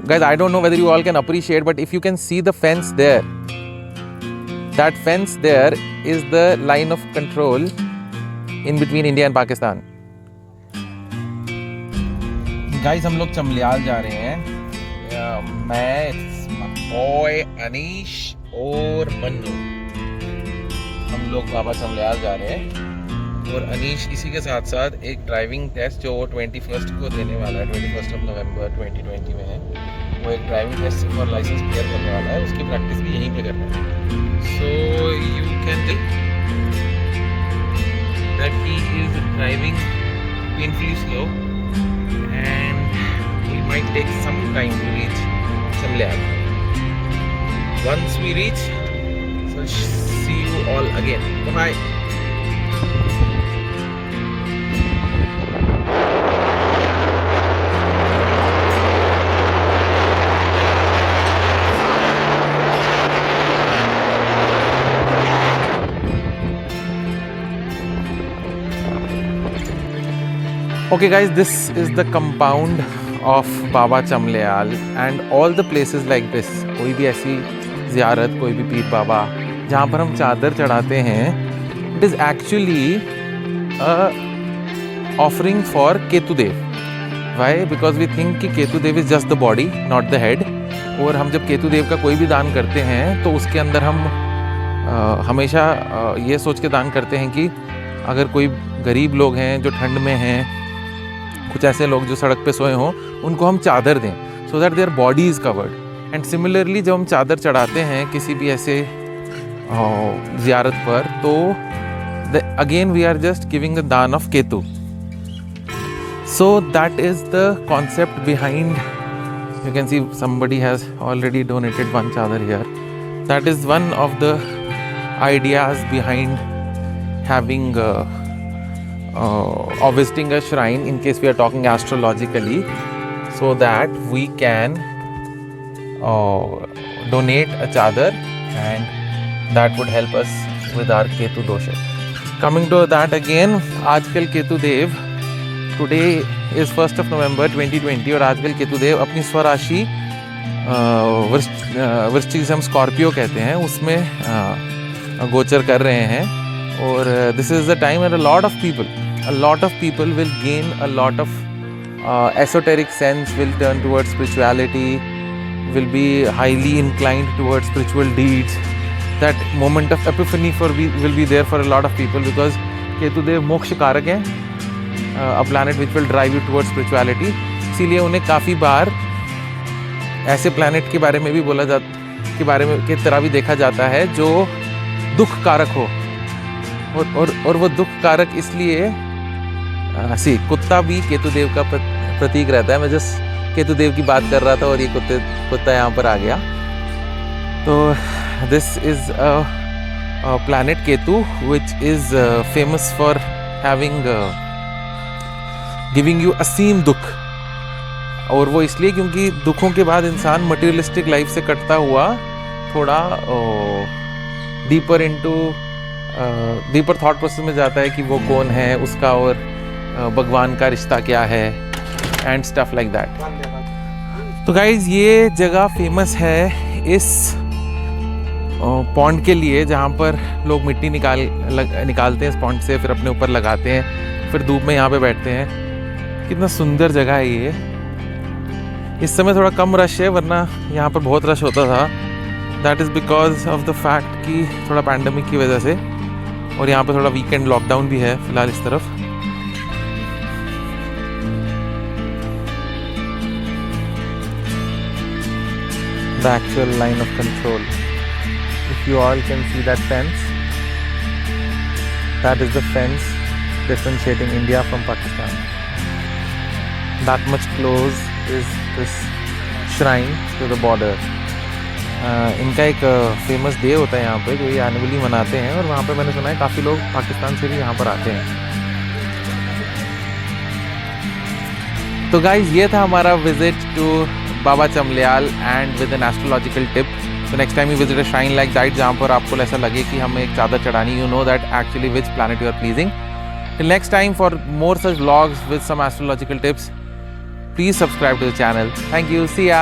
guys, I don't know whether you all can appreciate, but if you can see the fence there, that fence there is the line of control in between India and Pakistan. Guys, हम लोग चमलियाल जा रहे हैं. मैं, my boy Anish और मन्नू, हम लोग बाबा चमलियाल जा रहे हैं. और अनीश इसी के साथ साथ एक ड्राइविंग टेस्ट जो 21 को देने वाला है, 21 नवंबर 2020 में है, वो एक ड्राइविंग टेस्ट और लाइसेंस क्लियर करने वाला है. उसकी प्रैक्टिस भी यहीं पे करना है. So you can tell that he is driving painfully slow and we might take some time to reach Chamliyal. Once we reach, so see you all again. Bye. Okay guys, this is the compound of Baba Chamlial and all the places like this. कोई भी ऐसी ज़ियारत, कोई भी पीर बाबा जहाँ पर हम चादर चढ़ाते हैं, it is actually a offering for Ketudev. Why? Because we think कि Ketudev is just the body, not the head. और हम जब केतुदेव का कोई भी दान करते हैं तो उसके अंदर हम हमेशा ये सोच के दान करते हैं कि अगर कोई गरीब लोग हैं जो ठंड में हैं, कुछ ऐसे लोग जो सड़क पे सोए हों, उनको हम चादर दें, so that their body is covered. And similarly जब हम चादर चढ़ाते हैं किसी भी ऐसे ज़ियारत पर, तो again we are just giving the daan of Ketu. So that is the concept behind. You can see somebody has already donated one chadar here. That is one of the ideas behind having or visiting a shrine, in case we are talking astrologically, so that we can donate a chadar and that would help us with our Ketu dosha. Coming to that again, आजकल Ketudev, today is 1st of November 2020 और आजकल केतुदेव अपनी स्वराशि वृश्चिक से हम Scorpio कहते हैं, उसमें गोचर कर रहे हैं. और this is the time when a lot of people will gain a lot of esoteric sense, will turn towards spirituality, will be highly inclined towards spiritual deeds. That moment of epiphany will be there for a lot of people, because Ketudev मोक्ष कारक हैं, a planet which will drive you towards spirituality. इसीलिए उन्हें काफ़ी बार ऐसे planet के बारे में भी के तरह भी देखा जाता है जो दुख कारक हो. और वो दुख कारक इसलिए कुत्ता भी केतुदेव का प्रतीक रहता है. मैं जस्ट केतुदेव की बात कर रहा था और ये कुत्ता यहाँ पर आ गया. तो this is a planet Ketu which is famous for having giving you असीम दुख. और वो इसलिए क्योंकि दुखों के बाद इंसान मटेरियलिस्टिक लाइफ से कटता हुआ थोड़ा डीपर थॉट प्रोसेस में जाता है कि वो कौन है, उसका और भगवान का रिश्ता क्या है, एंड स्टफ लाइक दैट. तो गाइज ये जगह फेमस है इस पॉन्ड के लिए, जहाँ पर लोग मिट्टी निकालते हैं इस पॉन्ड से, फिर अपने ऊपर लगाते हैं, फिर धूप में यहाँ पे बैठते हैं. कितना सुंदर जगह है ये. इस समय थोड़ा कम रश है, वरना यहाँ पर बहुत रश होता था. That is because of the fact कि थोड़ा पैंडमिक की वजह से, और यहाँ पे थोड़ा वीकेंड लॉकडाउन भी है फिलहाल इस तरफ. The actual line of control, if you all can see that fence, that is the fence differentiating India from Pakistan. That much close is this shrine to the border. इनका एक famous day होता है यहाँ पे, जो ये annually मनाते हैं, और वहाँ पे मैंने सुना है काफ़ी लोग पाकिस्तान से भी यहाँ पर आते हैं. तो गाइज ये था हमारा visit to Baba Chamliyal and with an astrological tip. So next time you visit a shrine like that, जहाँ पर आपको ऐसा लगे कि हमें एक चादर चढ़ानी, you know that actually which planet you are pleasing. Till next time, for more such vlogs with some astrological tips, please subscribe to the channel. Thank you. See ya.